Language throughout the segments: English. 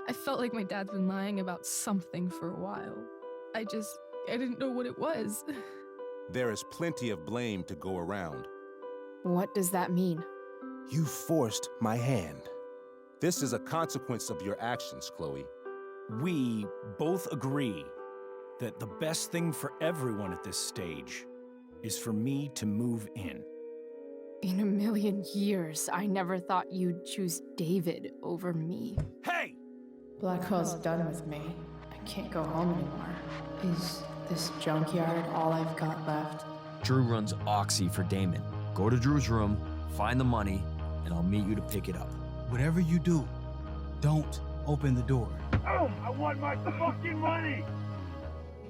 I felt like my dad's been lying about something for a while. I didn't know what it was. There is plenty of blame to go around. What does that mean? You forced my hand. This is a consequence of your actions, Chloe. We both agree that the best thing for everyone at this stage is for me to move in. In a million years, I never thought you'd choose David over me. Hey! Blackwell's done with me. I can't go home anymore. Is this junkyard all I've got left? Drew runs Oxy for Damon. Go to Drew's room, find the money, and I'll meet you to pick it up. Whatever you do, don't open the door. Oh, I want my fucking money!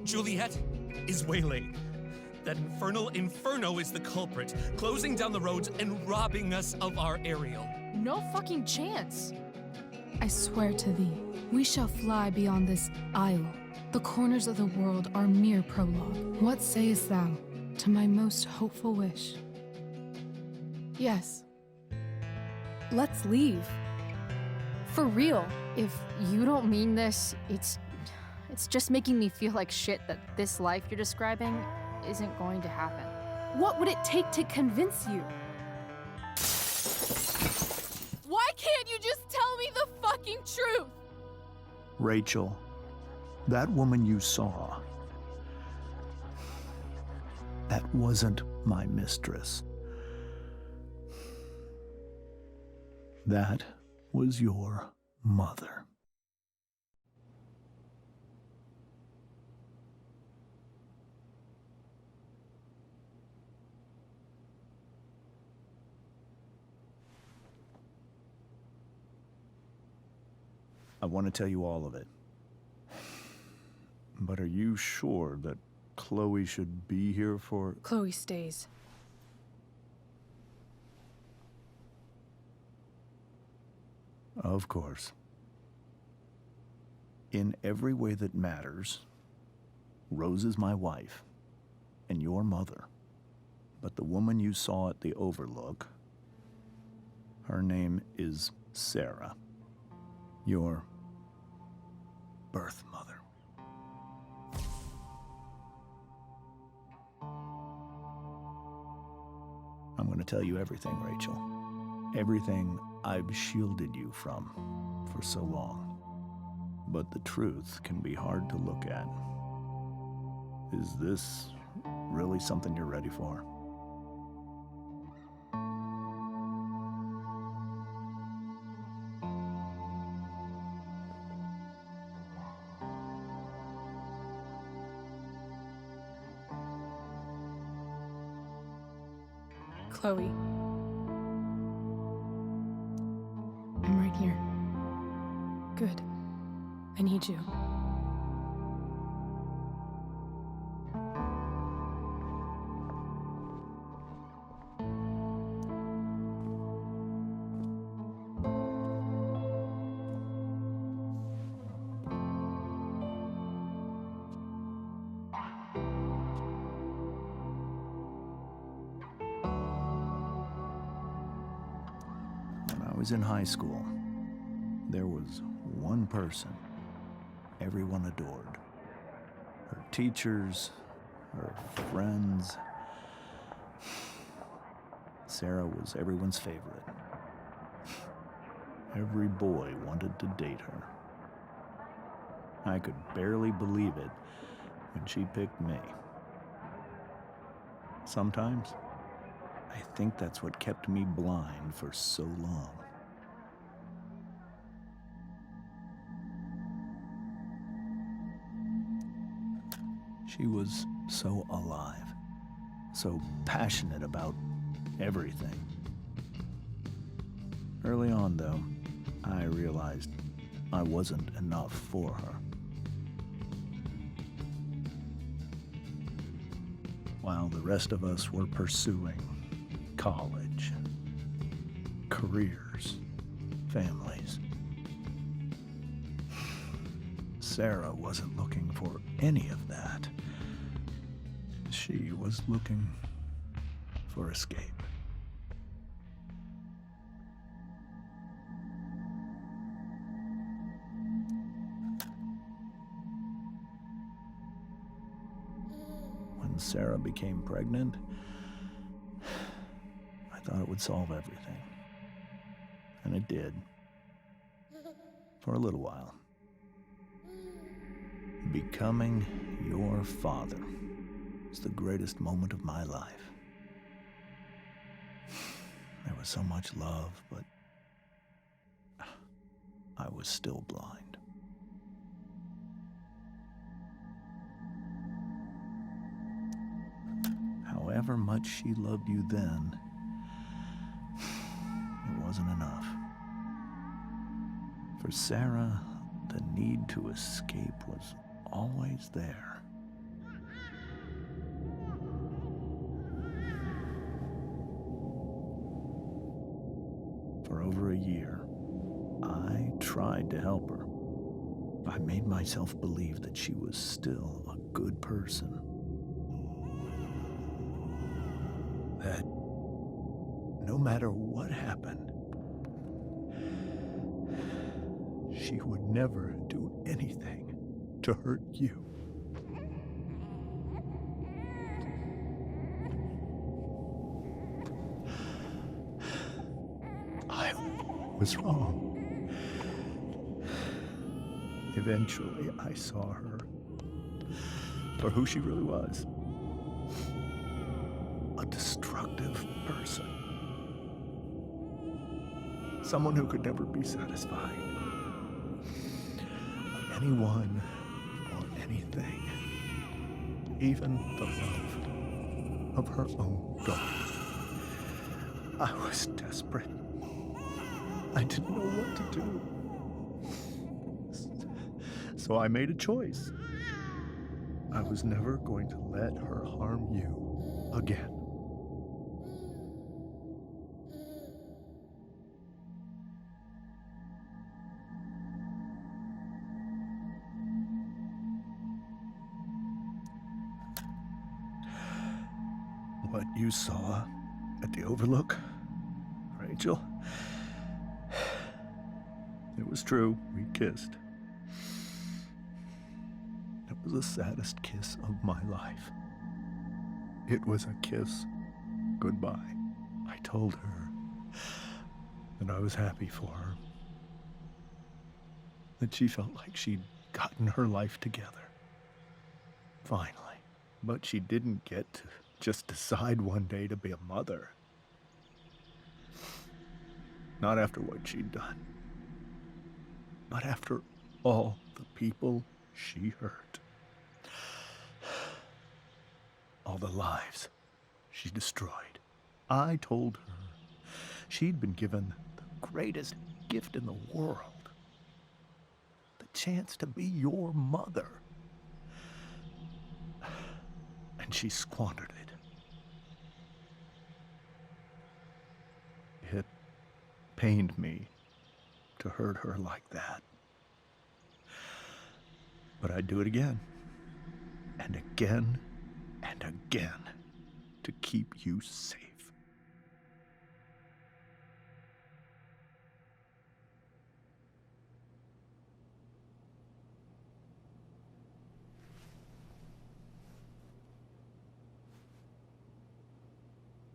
Juliet is waylaid. That infernal Inferno is the culprit, closing down the roads and robbing us of our Ariel. No fucking chance. I swear to thee, we shall fly beyond this isle. The corners of the world are mere prologue. What sayest thou to my most hopeful wish? Yes. Let's leave. For real. If you don't mean this, it's just making me feel like shit that this life you're describing isn't going to happen. What would it take to convince you? Why can't you just tell me the fucking truth? Rachel, that woman you saw, that wasn't my mistress. That was your mother. I want to tell you all of it. But are you sure that Chloe should be here for... Chloe stays. Of course. In every way that matters, Rose is my wife and your mother. But the woman you saw at the Overlook, her name is Sarah, your birth mother. I'm going to tell you everything, Rachel. Everything I've shielded you from for so long. But the truth can be hard to look at. Is this really something you're ready for? Chloe. I'm right here. Good. I need you. When I was in high school, there was one person everyone adored. Her teachers, her friends. Sarah was everyone's favorite. Every boy wanted to date her. I could barely believe it when she picked me. Sometimes, I think that's what kept me blind for so long. She was so alive, so passionate about everything. Early on, though, I realized I wasn't enough for her. While the rest of us were pursuing college, careers, families, Sarah wasn't looking for any of that. She was looking for escape. when Sarah became pregnant, I thought it would solve everything. And it did. For a little while. Becoming your father was the greatest moment of my life. There was so much love, but I was still blind. However much she loved you then, it wasn't enough. For Sarah, the need to escape was always there. For over a year, I tried to help her. I made myself believe that she was still a good person. That no matter what happened, she would never do anything to hurt you. I was wrong. Eventually, I saw her for who she really was. A destructive person. Someone who could never be satisfied by anyone or anything. Even the love of her own daughter. I was desperate. I didn't know what to do. So I made a choice. I was never going to let her harm you again. What you saw at the Overlook, Rachel, it was true. We kissed. It was the saddest kiss of my life. It was a kiss goodbye. I told her that I was happy for her. That she felt like she'd gotten her life together. Finally. But she didn't get to just decide one day to be a mother. Not after what she'd done. Not after all the people she hurt. All the lives she destroyed. I told her she'd been given the greatest gift in the world. The chance to be your mother. And she squandered it. It pained me to hurt her like that. But I'd do it again. And again. And again. To keep you safe.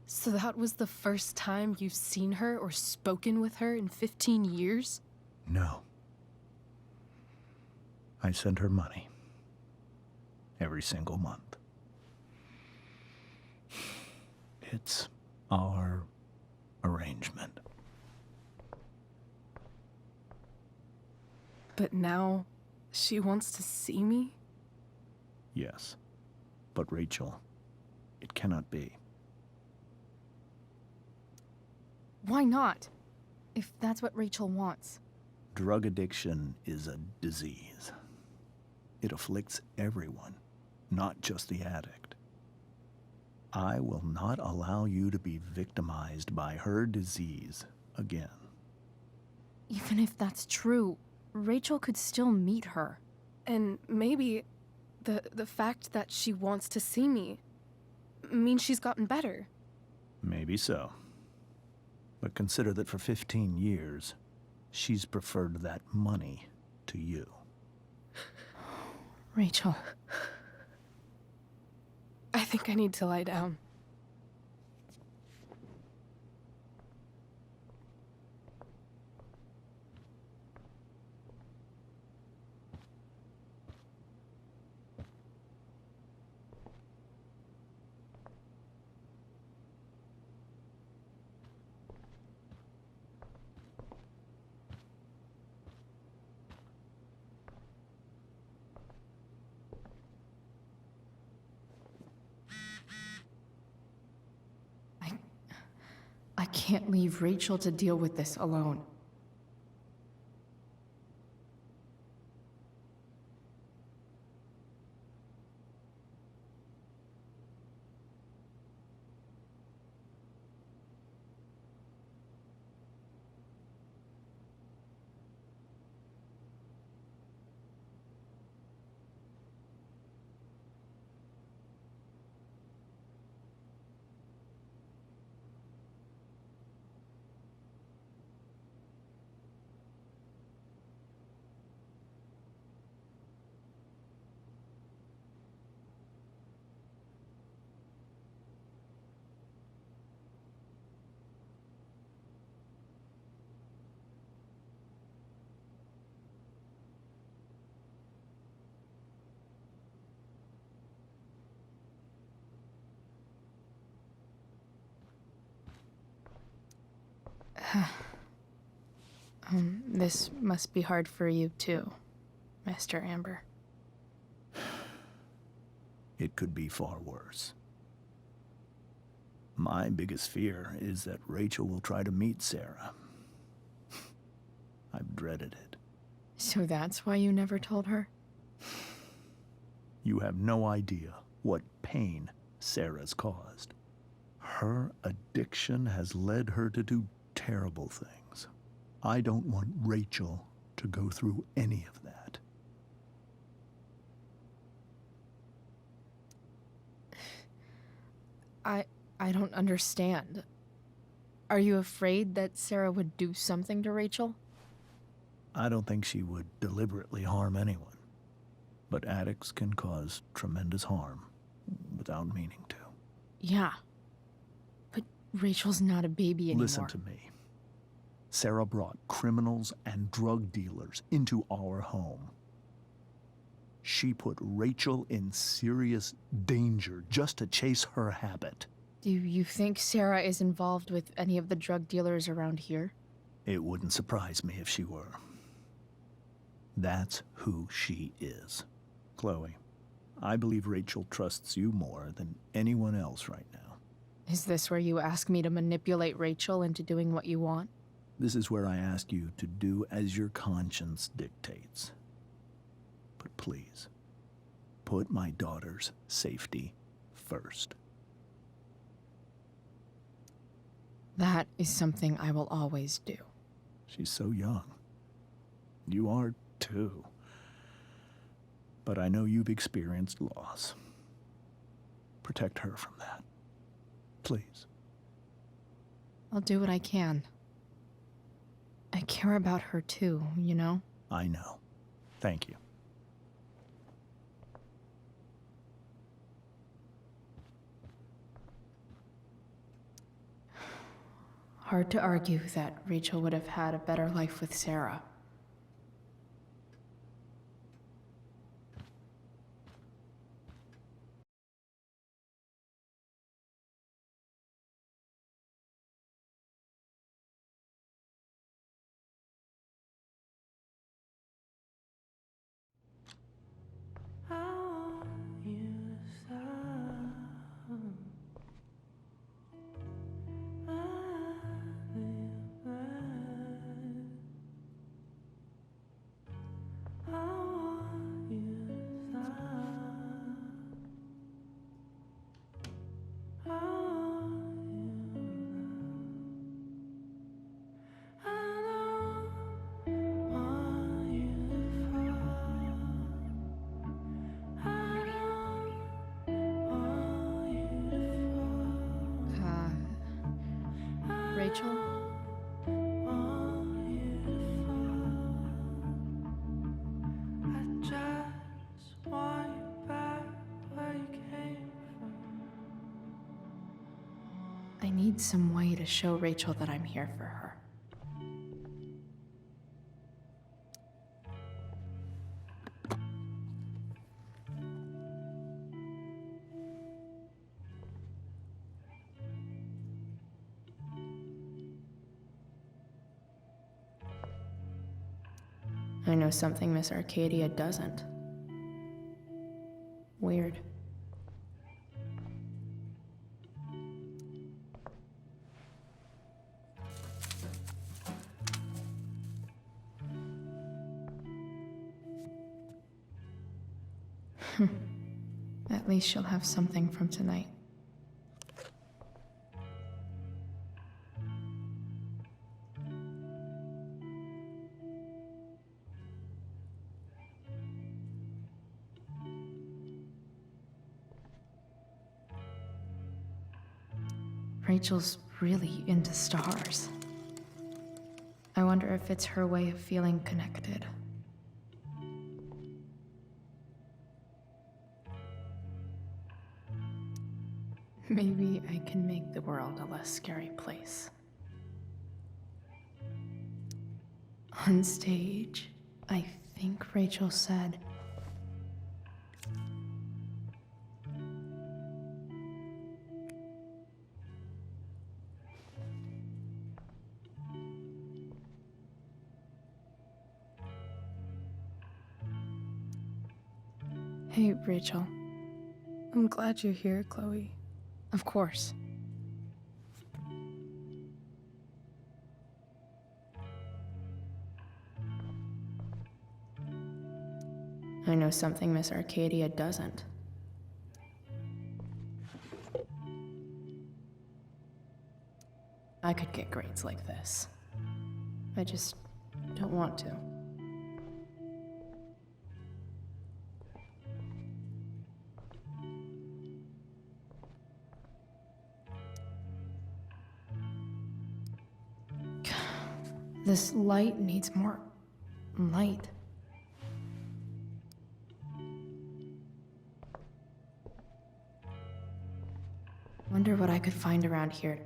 So that was the first time you've seen her or spoken with her in 15 years? No. I sent her money. Every single month. It's our arrangement. But now, she wants to see me? Yes. But Rachel, it cannot be. Why not? If that's what Rachel wants. Drug addiction is a disease. It afflicts everyone, not just the addict. I will not allow you to be victimized by her disease again. Even if that's true, Rachel could still meet her. And maybe the fact that she wants to see me means she's gotten better. Maybe so. But consider that for 15 years, she's preferred that money to you. Rachel. I think I need to lie down. I can't leave Rachel to deal with this alone. This must be hard for you too, Mr. Amber. It could be far worse. My biggest fear is that Rachel will try to meet Sarah. I've dreaded it. So that's why you never told her? You have no idea what pain Sarah's caused. Her addiction has led her to do terrible things. I don't want Rachel to go through any of that. I don't understand. Are you afraid that Sarah would do something to Rachel? I don't think she would deliberately harm anyone. But addicts can cause tremendous harm without meaning to. Yeah. But Rachel's not a baby anymore. Listen to me. Sarah brought criminals and drug dealers into our home. She put Rachel in serious danger just to chase her habit. Do you think Sarah is involved with any of the drug dealers around here? It wouldn't surprise me if she were. That's who she is. Chloe, I believe Rachel trusts you more than anyone else right now. Is this where you ask me to manipulate Rachel into doing what you want? This is where I ask you to do as your conscience dictates. But please, put my daughter's safety first. That is something I will always do. She's so young. You are too. But I know you've experienced loss. Protect her from that. Please. I'll do what I can. I care about her too, you know? I know. Thank you. Hard to argue that Rachel would have had a better life with Sarah. I need some way to show Rachel that I'm here for her. I know something Miss Arcadia doesn't. Weird. At least she'll have something from tonight. Rachel's really into stars. I wonder if it's her way of feeling connected. Maybe I can make the world a less scary place. On stage, I think Rachel said, "Hey, Rachel. I'm glad you're here, Chloe." Of course. I know something Miss Arcadia doesn't. I could get grades like this. I just don't want to. This light needs more light. Wonder what I could find around here.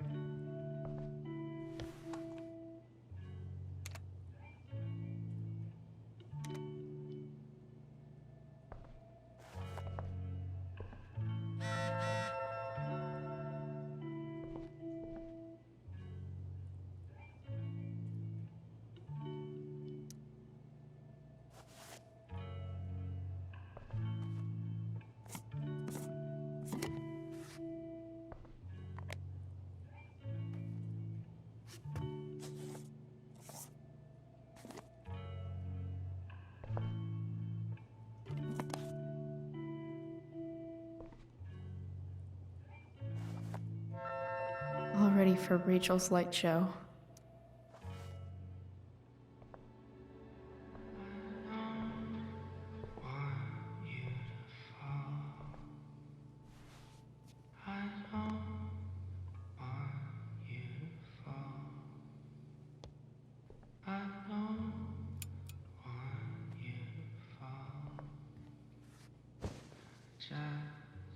All ready for Rachel's light show.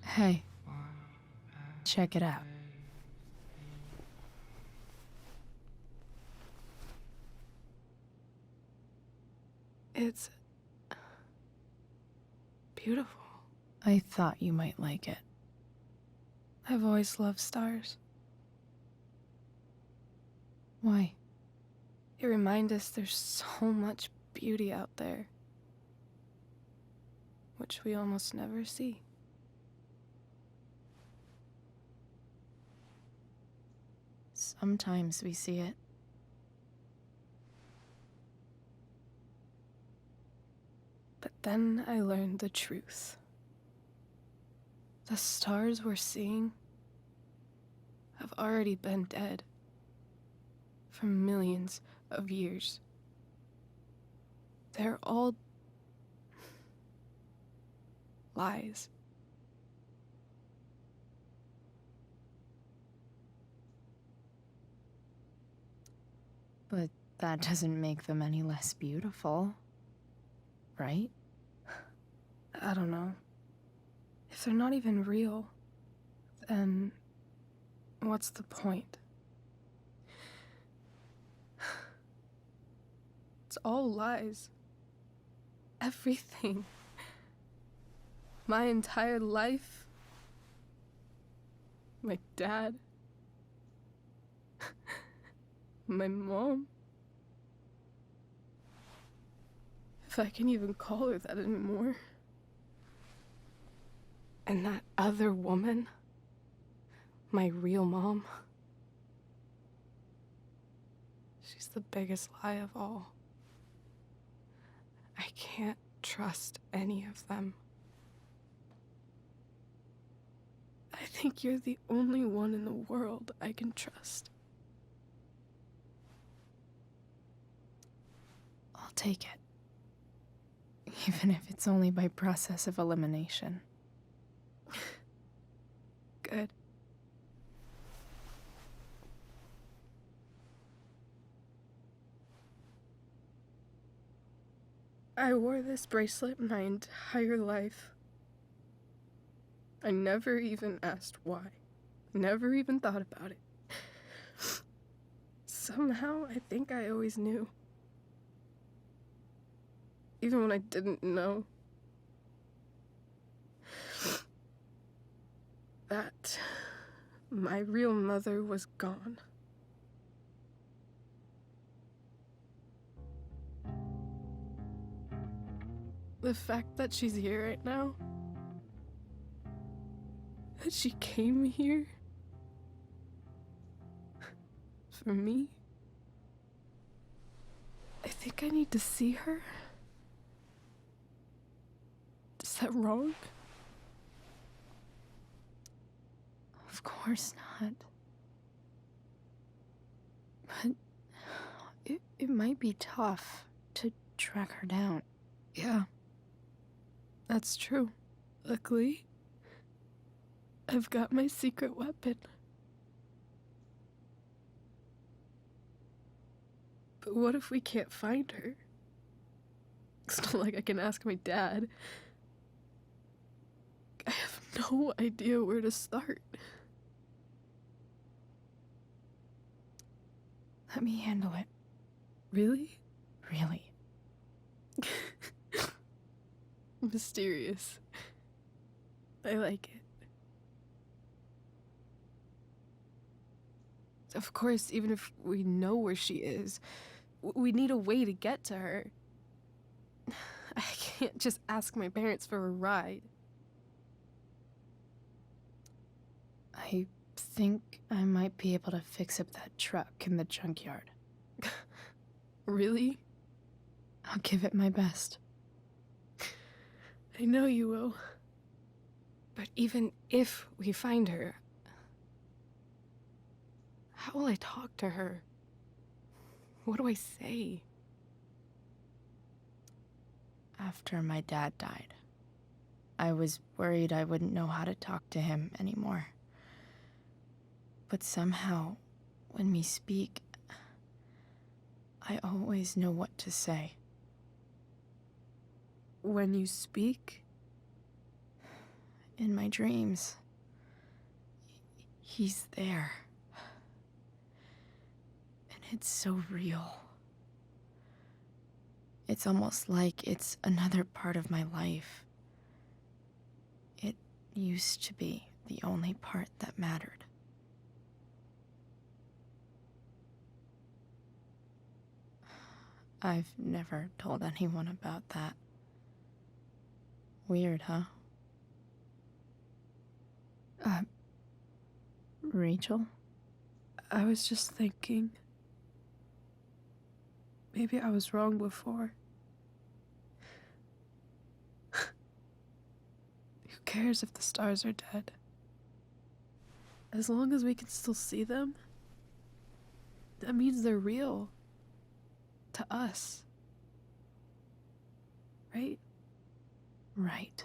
Hey, check it out. It's beautiful. I thought you might like it. I've always loved stars. Why? They remind us there's so much beauty out there, which we almost never see. Sometimes we see it. But then I learned the truth. The stars we're seeing have already been dead for millions of years. They're all lies. But that doesn't make them any less beautiful, right? I don't know. If they're not even real, then What's the point? It's all lies. Everything. My entire life. My dad. My mom. If I can even call her that anymore. And that other woman. My real mom. She's the biggest lie of all. I can't trust any of them. I think you're the only one in the world I can trust. I'll take it. Even if it's only by process of elimination. Good. I wore this bracelet my entire life. I never even asked why. Never even thought about it. Somehow, I think I always knew. Even when I didn't know. That my real mother was gone. The fact that she's here right now, that she came here for me, I think I need to see her. Is that wrong? Of course not. But it might be tough to track her down. Yeah. That's true. Luckily, I've got my secret weapon. But what if we can't find her? It's not like I can ask my dad. I have no idea where to start. Let me handle it. Really? Really. Mysterious. I like it. Of course, even if we know where she is, we need a way to get to her. I can't just ask my parents for a ride. I think I might be able to fix up that truck in the junkyard. Really? I'll give it my best. I know you will. But even if we find her, how will I talk to her? What do I say? After my dad died, I was worried I wouldn't know how to talk to him anymore. But somehow, when we speak, I always know what to say. When you speak? In my dreams, he's there. And it's so real. It's almost like it's another part of my life. It used to be the only part that mattered. I've never told anyone about that. Weird, huh? Rachel? I was just thinking. Maybe I was wrong before. Who cares if the stars are dead? As long as we can still see them, that means they're real. To us. Right? Right.